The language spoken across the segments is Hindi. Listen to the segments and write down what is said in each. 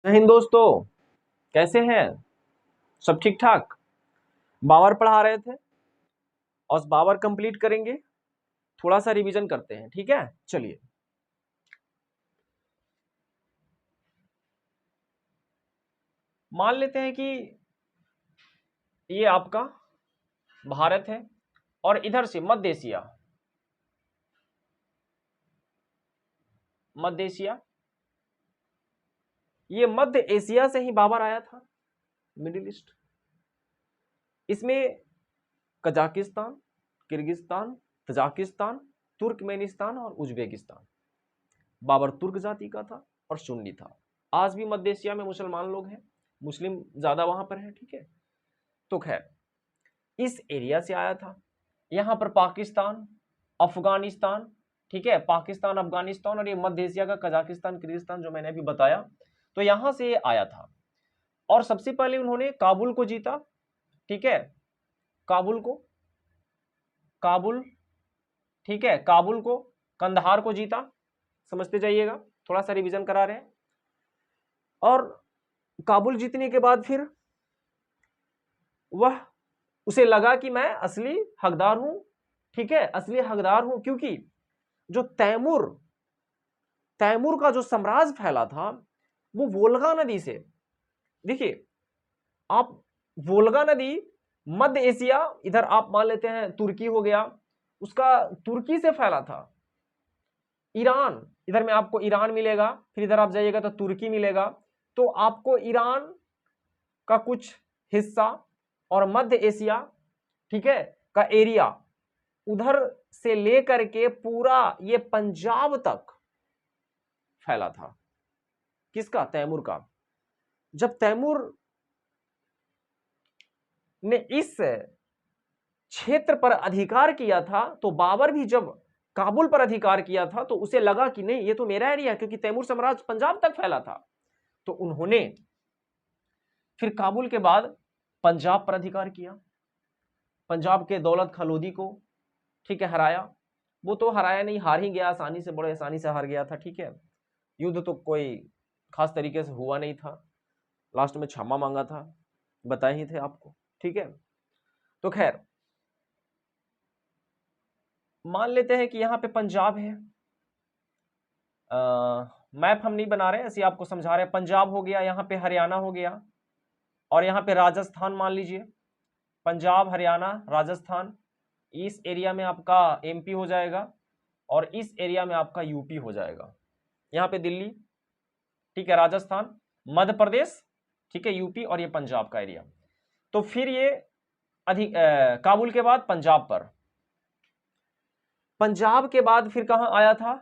जय हिंद दोस्तों, कैसे हैं? सब ठीक ठाक। बाबर पढ़ा रहे थे और बाबर कंप्लीट करेंगे। थोड़ा सा रिवीजन करते हैं, ठीक है? चलिए। मान लेते हैं कि ये आपका भारत है और इधर से मध्य एशिया, ये मध्य एशिया से ही बाबर आया था, मिडिल ईस्ट। इसमें कजाकिस्तान, किर्गिस्तान, तजाकिस्तान, तुर्कमेनिस्तान और उज्बेकिस्तान। बाबर तुर्क जाति का था और सुन्नी था। आज भी मध्य एशिया में मुसलमान लोग हैं, मुस्लिम ज्यादा वहां पर है, ठीक है? तो खैर, इस एरिया से आया था। यहां पर पाकिस्तान, अफगानिस्तान, ठीक है, पाकिस्तान, अफगानिस्तान और ये मध्य एशिया का कजाकिस्तान, किर्गिस्तान जो मैंने अभी बताया, तो यहां से ये आया था। और सबसे पहले उन्होंने काबुल को जीता, ठीक है, काबुल, ठीक है, काबुल को, कंधार को जीता। समझते जाइएगा, थोड़ा सा रिवीजन करा रहे हैं। और काबुल जीतने के बाद फिर वह, उसे लगा कि मैं असली हकदार हूं, ठीक है, असली हकदार हूं, क्योंकि जो तैमूर का जो साम्राज्य फैला था वो वोल्गा नदी से, देखिए आप, वोल्गा नदी, मध्य एशिया, इधर आप मान लेते हैं तुर्की हो गया, उसका तुर्की से फैला था। ईरान, इधर में आपको ईरान मिलेगा, फिर इधर आप जाइएगा तो तुर्की मिलेगा। तो आपको ईरान का कुछ हिस्सा और मध्य एशिया, ठीक है, का एरिया, उधर से लेकर के पूरा ये पंजाब तक फैला था। किसका? तैमूर का। जब तैमूर ने इस क्षेत्र पर अधिकार किया था तो बाबर भी जब काबुल पर अधिकार किया था तो उसे लगा कि नहीं, ये तो मेरा एरिया है, क्योंकि तैमूर साम्राज्य पंजाब तक फैला था। तो उन्होंने फिर काबुल के बाद पंजाब पर अधिकार किया। पंजाब के दौलत खां लोधी को, ठीक है, हराया। वो तो हराया नहीं, हार ही गया, आसानी से, बड़े आसानी से हार गया था, ठीक है। युद्ध तो कोई खास तरीके से हुआ नहीं था, लास्ट में क्षमा मांगा था, बताए ही थे आपको, ठीक है। तो खैर, मान लेते हैं कि यहाँ पे पंजाब है। मैप हम नहीं बना रहे, ऐसे आपको समझा रहे हैं। पंजाब हो गया, यहाँ पे हरियाणा हो गया, और यहाँ पे राजस्थान मान लीजिए। पंजाब, हरियाणा, राजस्थान, इस एरिया में आपका एमपी हो जाएगा और इस एरिया में आपका यूपी हो जाएगा। यहाँ पे दिल्ली, ठीक है, राजस्थान, मध्य प्रदेश, ठीक है, यूपी, और ये पंजाब का एरिया। तो फिर ये काबुल के बाद पंजाब पर, पंजाब के बाद फिर कहां आया था?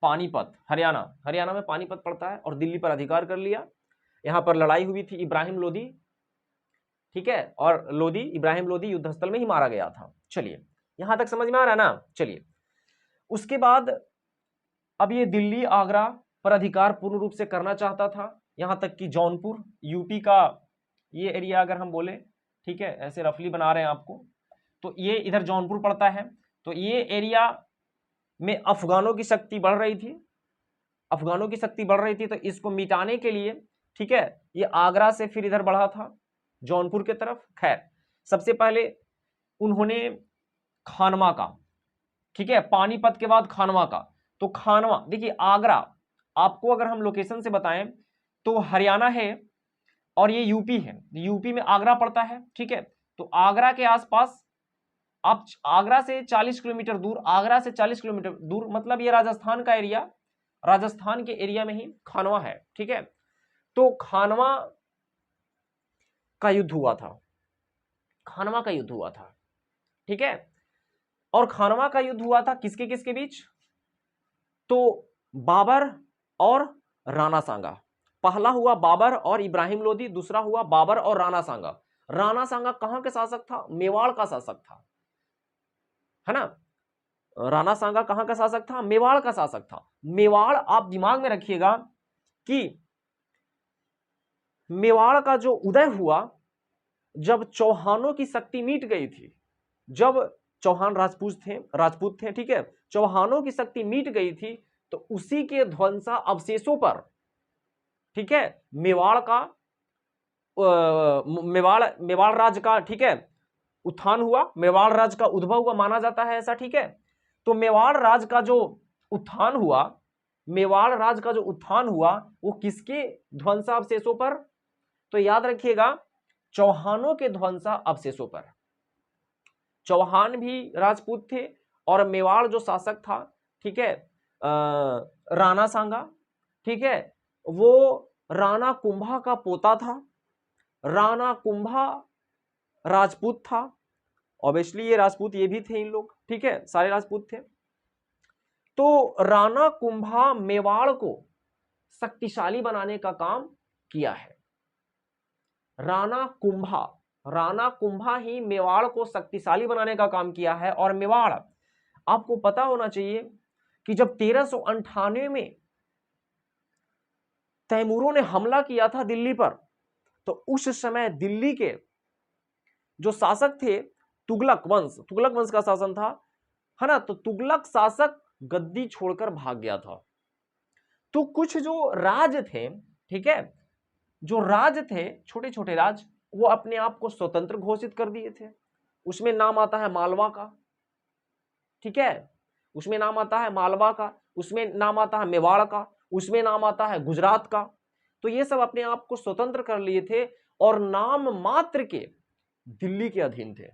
पानीपत, हरियाणा, हरियाणा में पानीपत पड़ता है, और दिल्ली पर अधिकार कर लिया। यहां पर लड़ाई हुई थी, इब्राहिम लोदी, ठीक है, और लोदी, इब्राहिम लोदी युद्धस्थल में ही मारा गया था। चलिए, यहां तक समझ में आ रहा है ना? चलिए, उसके बाद अब ये दिल्ली, आगरा पर अधिकार पूर्ण रूप से करना चाहता था, यहां तक कि जौनपुर, यूपी का ये एरिया अगर हम बोले, ठीक है, ऐसे रफली बना रहे हैं आपको, तो ये इधर जौनपुर पड़ता है। तो ये एरिया में अफगानों की शक्ति बढ़ रही थी, अफगानों की शक्ति बढ़ रही थी, तो इसको मिटाने के लिए, ठीक है, ये आगरा से फिर इधर बढ़ा था जौनपुर की तरफ। खैर, सबसे पहले उन्होंने खानवा का, ठीक है, पानीपत के बाद खानवा का। तो खानवा, देखिए आगरा, आपको अगर हम लोकेशन से बताएं तो हरियाणा है और ये यूपी है, यूपी में आगरा पड़ता है, ठीक है। तो आगरा के आसपास, आप आगरा से 40 किलोमीटर दूर, आगरा से 40 किलोमीटर दूर, मतलब ये राजस्थान का एरिया, राजस्थान के एरिया में ही खानवा है, ठीक है। तो खानवा का युद्ध हुआ था, खानवा का युद्ध हुआ था, ठीक है। और खानवा का युद्ध हुआ था किसके किसके बीच? तो बाबर और राणा सांगा। पहला हुआ बाबर और इब्राहिम लोदी, दूसरा हुआ बाबर और राणा सांगा। राणा सांगा कहां के शासक था? मेवाड़ का शासक था, है ना। राणा सांगा कहां का शासक था? मेवाड़ का शासक था। मेवाड़, आप दिमाग में रखिएगा कि मेवाड़ का जो उदय हुआ जब चौहानों की शक्ति मिट गई थी, जब चौहान राजपूत थे, ठीक है, चौहानों की शक्ति मिट गई थी, तो उसी के ध्वंसा अवशेषों पर ठीक है, मेवाड़ का मेवाड़ राज्य का, ठीक है, उत्थान हुआ, मेवाड़ राज्य का उद्भव हुआ माना जाता है ऐसा, ठीक है। तो मेवाड़ राज्य का जो उत्थान हुआ, मेवाड़ राज्य का जो उत्थान हुआ वो किसके ध्वंसावशेषों पर? तो याद रखिएगा, चौहानों के ध्वंसावशेषों पर। चौहान भी राजपूत थे और मेवाड़ जो शासक था, ठीक है, राणा सांगा, ठीक है, वो राणा कुंभा का पोता था। राणा कुंभा राजपूत था, ऑब्वियसली ये राजपूत ये भी थे इन लोग, ठीक है, सारे राजपूत थे। तो राणा कुंभा मेवाड़ को शक्तिशाली बनाने का काम किया है। राणा कुंभा ही मेवाड़ को शक्तिशाली बनाने का काम किया है। और मेवाड़, आपको पता होना चाहिए कि जब 1398 में तैमूरों ने हमला किया था दिल्ली पर, तो उस समय दिल्ली के जो शासक थे, तुगलक वंश का शासन था, है ना। तो तुगलक शासक गद्दी छोड़कर भाग गया था। तो कुछ जो राज थे, ठीक है, जो राज थे, छोटे छोटे राज, वो अपने आप को स्वतंत्र घोषित कर दिए थे। उसमें नाम आता है मालवा का, ठीक है, उसमें नाम आता है मालवा का, उसमें नाम आता है मेवाड़ का, उसमें नाम आता है गुजरात का। तो ये सब अपने आप को स्वतंत्र कर लिए थे और नाम मात्र के दिल्ली के अधीन थे,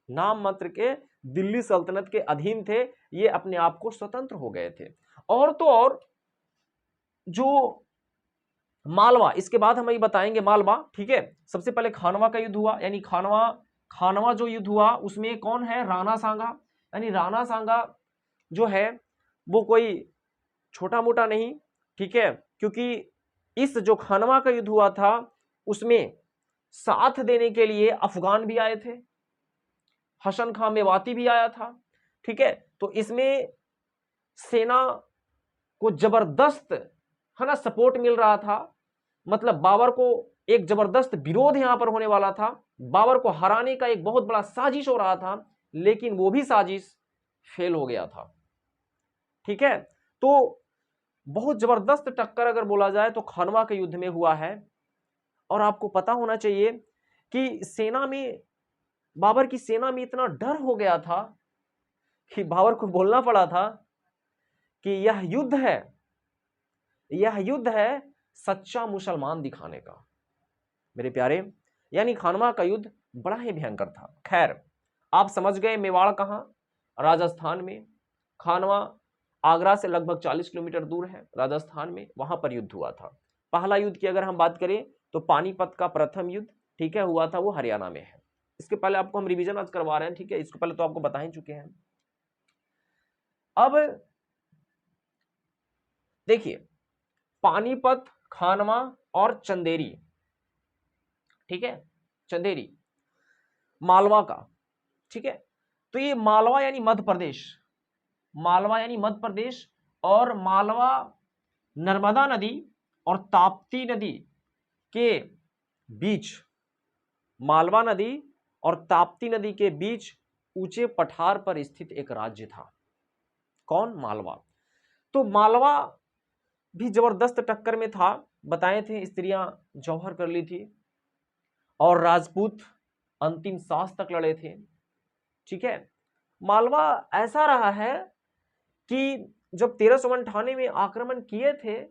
नाम मात्र के दिल्ली सल्तनत के अधीन थे। ये अपने आप को स्वतंत्र हो गए थे। और तो और जो मालवा, इसके बाद हम ये बताएंगे मालवा, ठीक है। सबसे पहले खानवा का युद्ध हुआ, यानी खानवा जो युद्ध हुआ उसमें कौन है? राणा सांगा। यानी राणा सांगा जो है वो कोई छोटा मोटा नहीं, ठीक है, क्योंकि इस जो खानवा का युद्ध हुआ था उसमें साथ देने के लिए अफगान भी आए थे, हसन खां मेवाती भी आया था, ठीक है। तो इसमें सेना को जबरदस्त, है ना, सपोर्ट मिल रहा था। मतलब बाबर को एक जबरदस्त विरोध यहां पर होने वाला था, बाबर को हराने का एक बहुत बड़ा साजिश हो रहा था, लेकिन वो भी साजिश फेल हो गया था, ठीक है। तो बहुत जबरदस्त टक्कर अगर बोला जाए तो खानवा के युद्ध में हुआ है। और आपको पता होना चाहिए कि सेना में, बाबर की सेना में इतना डर हो गया था कि बाबर को बोलना पड़ा था कि यह युद्ध है सच्चा मुसलमान दिखाने का, मेरे प्यारे। यानी खानवा का युद्ध बड़ा ही भयंकर था। खैर, आप समझ गए मेवाड़ कहां? राजस्थान में। खानवा आगरा से लगभग 40 किलोमीटर दूर है, राजस्थान में, वहां पर युद्ध हुआ था। पहला युद्ध की अगर हम बात करें तो पानीपत का प्रथम युद्ध, ठीक है, हुआ था, वो हरियाणा में है। इसके पहले आपको हम रिवीजन आज करवा रहे हैं, ठीक है, इसके पहले तो आपको बता ही चुके हैं। अब देखिए, पानीपत, खानवा और चंदेरी, ठीक है, चंदेरी मालवा का, ठीक है। तो ये मालवा यानी मध्य प्रदेश, और मालवा नर्मदा नदी और ताप्ती नदी के बीच, मालवा नदी और ताप्ती नदी के बीच ऊंचे पठार पर स्थित एक राज्य था। कौन? मालवा। तो मालवा भी जबरदस्त टक्कर में था, बताए थे, स्त्रियां जौहर कर ली थी और राजपूत अंतिम सांस तक लड़े थे, ठीक है। मालवा ऐसा रहा है कि जब 1398 में आक्रमण किए थे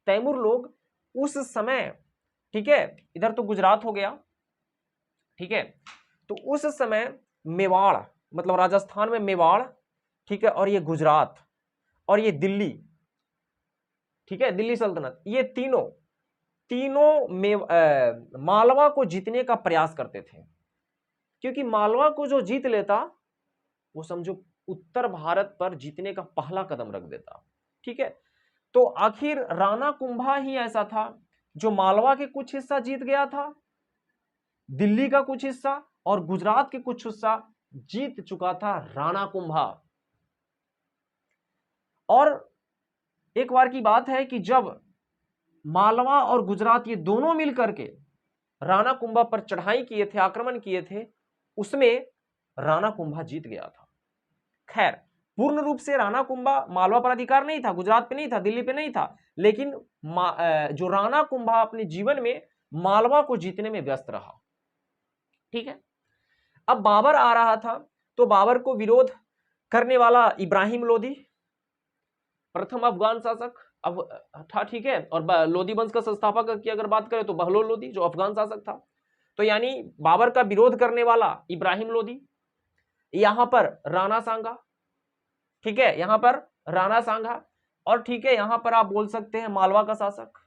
तैमूर लोग, उस समय, ठीक है, इधर तो गुजरात हो गया, ठीक है, तो उस समय मेवाड़, मतलब राजस्थान में मेवाड़, ठीक है, और ये गुजरात और ये दिल्ली, ठीक है, दिल्ली सल्तनत, ये तीनों मालवा को जीतने का प्रयास करते थे। क्योंकि मालवा को जो जीत लेता वो समझो उत्तर भारत पर जीतने का पहला कदम रख देता, ठीक है। तो आखिर राणा कुंभा ही ऐसा था जो मालवा के कुछ हिस्सा जीत गया था, दिल्ली का कुछ हिस्सा और गुजरात के कुछ हिस्सा जीत चुका था राणा कुंभा। और एक बार की बात है कि जब मालवा और गुजरात ये दोनों मिलकर के राणा कुंभा पर चढ़ाई किए थे, आक्रमण किए थे, उसमें राणा कुंभा जीत गया था। खैर, पूर्ण रूप से राणा कुंभा मालवा पर अधिकार नहीं था, गुजरात पे नहीं था, दिल्ली पे नहीं था, लेकिन जो राणा कुंभा अपने जीवन में मालवा को जीतने में व्यस्त रहा। ठीक है, अब बाबर आ रहा था, तो बाबर को विरोध करने वाला इब्राहिम लोदी, प्रथम अफगान शासक अब था। ठीक है, और लोदी वंश का संस्थापक की अगर बात करें तो बहलोल लोदी जो अफगान शासक था। तो यानी बाबर का विरोध करने वाला इब्राहिम लोदी, यहां पर राणा सांगा, ठीक है, यहां पर राणा सांगा, और ठीक है यहां पर आप बोल सकते हैं मालवा का शासक।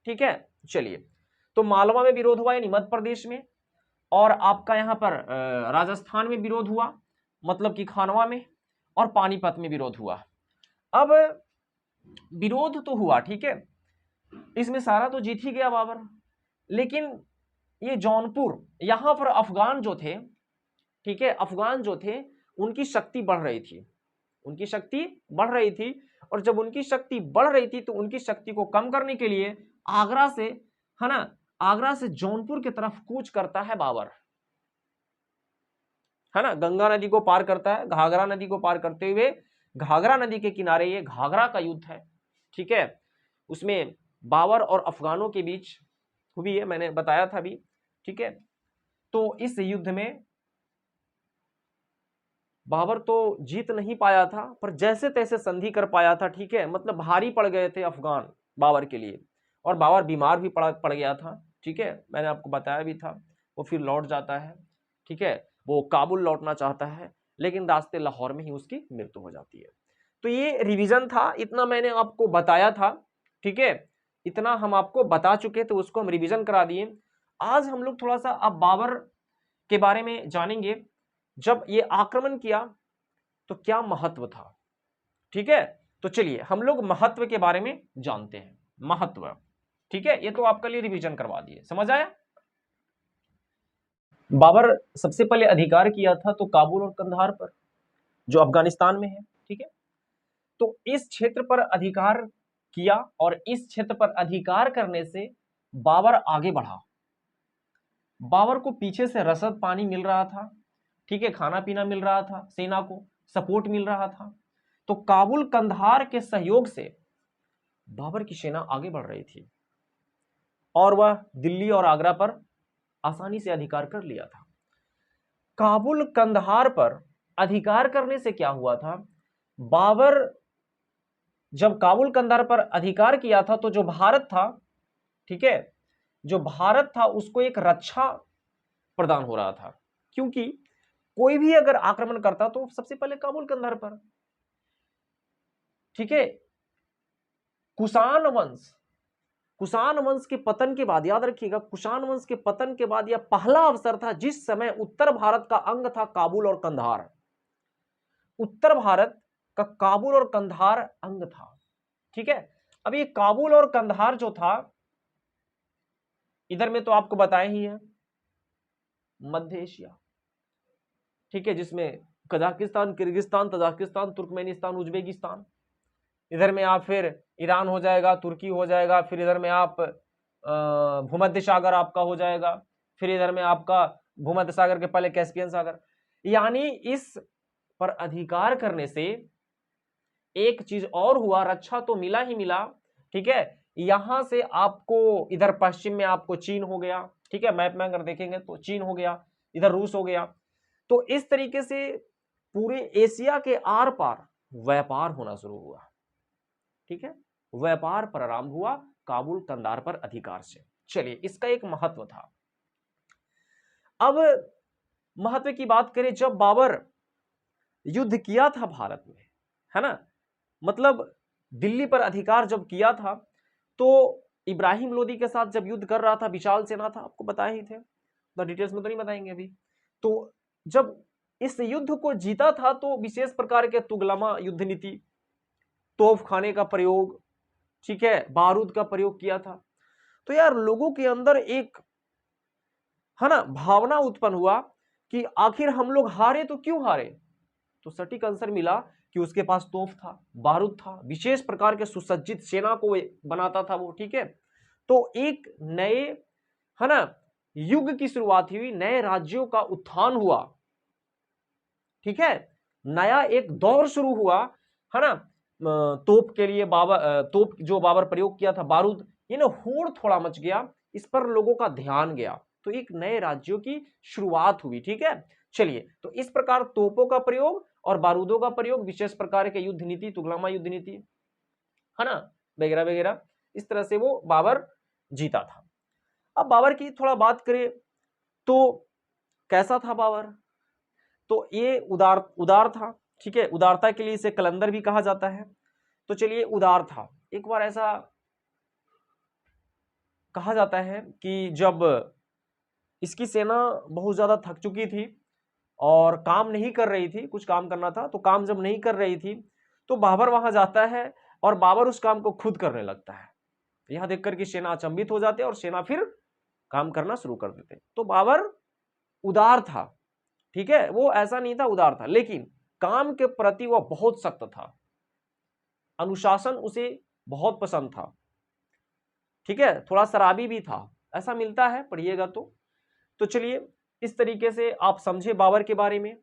ठीक है, चलिए, तो मालवा में विरोध हुआ यानी मध्य प्रदेश में, और आपका यहां पर राजस्थान में विरोध हुआ मतलब कि खानवा में, और पानीपत में विरोध हुआ। अब विरोध तो हुआ, ठीक है, इसमें सारा तो जीत ही गया बाबर, लेकिन ये जौनपुर यहां पर अफगान जो थे, ठीक है, अफगान जो थे उनकी शक्ति बढ़ रही थी, उनकी शक्ति बढ़ रही थी, और जब उनकी शक्ति बढ़ रही थी तो उनकी शक्ति को कम करने के लिए आगरा से, है ना, आगरा से जौनपुर की तरफ कूच करता है बाबर, है ना, गंगा नदी को पार करता है, घाघरा नदी को पार करते हुए घाघरा नदी के किनारे ये घाघरा का युद्ध है। ठीक है, उसमें बाबर और अफगानों के बीच हुई है, मैंने बताया था भी। ठीक है, तो इस युद्ध में बाबर तो जीत नहीं पाया था, पर जैसे तैसे संधि कर पाया था। ठीक है, मतलब भारी पड़ गए थे अफगान बाबर के लिए, और बाबर बीमार भी पड़ गया था। ठीक है, मैंने आपको बताया भी था, वो फिर लौट जाता है। ठीक है, वो काबुल लौटना चाहता है, लेकिन रास्ते लाहौर में ही उसकी मृत्यु हो जाती है। तो ये रिवीजन था, इतना मैंने आपको बताया था। ठीक है, इतना हम आपको बता चुके थे, उसको हम रिवीजन करा दिए। आज हम लोग थोड़ा सा अब बाबर के बारे में जानेंगे। जब ये आक्रमण किया तो क्या महत्व था। ठीक है, तो चलिए हम लोग महत्व के बारे में जानते हैं। महत्व, ठीक है, ये तो आपके लिए रिवीजन करवा दिए, समझ आया। बाबर सबसे पहले अधिकार किया था तो काबुल और कंधार पर, जो अफगानिस्तान में है। ठीक है, तो इस क्षेत्र पर अधिकार किया, और इस क्षेत्र पर अधिकार करने से बाबर आगे बढ़ा। बाबर को पीछे से रसद पानी मिल रहा था, ठीक है, खाना पीना मिल रहा था, सेना को सपोर्ट मिल रहा था। तो काबुल कंधार के सहयोग से बाबर की सेना आगे बढ़ रही थी, और वह दिल्ली और आगरा पर आसानी से अधिकार कर लिया था। काबुल कंधार पर अधिकार करने से क्या हुआ था, बाबर जब काबुल कंधार पर अधिकार किया था तो जो भारत था, ठीक है, जो भारत था उसको एक रक्षा प्रदान हो रहा था, क्योंकि कोई भी अगर आक्रमण करता तो सबसे पहले काबुल कंधार पर। ठीक है, कुषाण वंश के पतन के बाद, याद रखिएगा, कुषाण वंश के पतन के बाद यह पहला अवसर था जिस समय उत्तर भारत का अंग था काबुल और कंधार, उत्तर भारत का काबुल और कंधार अंग था। ठीक है, अब ये काबुल और कंधार जो था, इधर में तो आपको बताया ही है मध्य एशिया, ठीक है, जिसमें Kazakhstan, Kyrgyzstan, Tajikistan, Turkmenistan, Uzbekistan, इधर में आप फिर ईरान हो जाएगा, तुर्की हो जाएगा, फिर इधर में आप भूमध्य सागर आपका हो जाएगा, फिर इधर में आपका भूमध्य सागर के पहले कैस्पियन सागर। यानी इस पर अधिकार करने से एक चीज और हुआ, रक्षा तो मिला ही मिला। ठीक है, यहां से आपको इधर पश्चिम में आपको चीन हो गया, ठीक है, मैप में अगर देखेंगे तो चीन हो गया, इधर रूस हो गया। तो इस तरीके से पूरे एशिया के आर पार व्यापार होना शुरू हुआ। ठीक है, व्यापार प्रारंभ हुआ काबुल कंधार पर अधिकार से। चलिए, इसका एक महत्व था। अब महत्व की बात करें, जब बाबर युद्ध किया था भारत में, है ना, मतलब दिल्ली पर अधिकार जब किया था, तो इब्राहिम लोदी के साथ जब युद्ध कर रहा था, विशाल सेना था, आपको बताए ही थे, तो डिटेल्स में तो नहीं बताएंगे अभी। तो जब इस युद्ध को जीता था तो विशेष प्रकार के तुगलमा युद्ध नीति, तोप खाने का प्रयोग, ठीक है, बारूद का प्रयोग किया था। तो यार लोगों के अंदर एक, है ना, भावना उत्पन्न हुआ कि आखिर हम लोग हारे तो क्यों हारे। तो सटीक आंसर मिला कि उसके पास तोप था, बारूद था, विशेष प्रकार के सुसज्जित सेना को बनाता था वो। ठीक है, तो एक नए, है ना, युग की शुरुआत हुई, नए राज्यों का उत्थान हुआ। ठीक है, नया एक दौर शुरू हुआ, है ना। तोप के लिए तोप जो बाबर प्रयोग किया था, बारूद, ये ना होड़ थोड़ा मच गया, इस पर लोगों का ध्यान गया, तो एक नए राज्यों की शुरुआत हुई। ठीक है, चलिए, तो इस प्रकार तोपों का प्रयोग और बारूदों का प्रयोग, विशेष प्रकार के युद्ध नीति, तुगलमा युद्ध नीति, है ना, वगैरह वगैरह, इस तरह से वो बाबर जीता था। अब बाबर की थोड़ा बात करें तो कैसा था बाबर, तो ये उदार था। ठीक है, उदारता के लिए इसे कलंदर भी कहा जाता है। तो चलिए, उदार था। एक बार ऐसा कहा जाता है कि जब इसकी सेना बहुत ज्यादा थक चुकी थी और काम नहीं कर रही थी, कुछ काम करना था, तो काम जब नहीं कर रही थी तो बाबर वहां जाता है और बाबर उस काम को खुद करने लगता है। यह देखकर कि सेना अचंभित हो जाते और सेना फिर काम करना शुरू कर देते। तो बाबर उदार था। ठीक है, वो ऐसा नहीं था, उदार था, लेकिन काम के प्रति वह बहुत सख्त था, अनुशासन उसे बहुत पसंद था। ठीक है, थोड़ा शराबी भी था, ऐसा मिलता है, पढ़िएगा तो चलिए, इस तरीके से आप समझे बाबर के बारे में।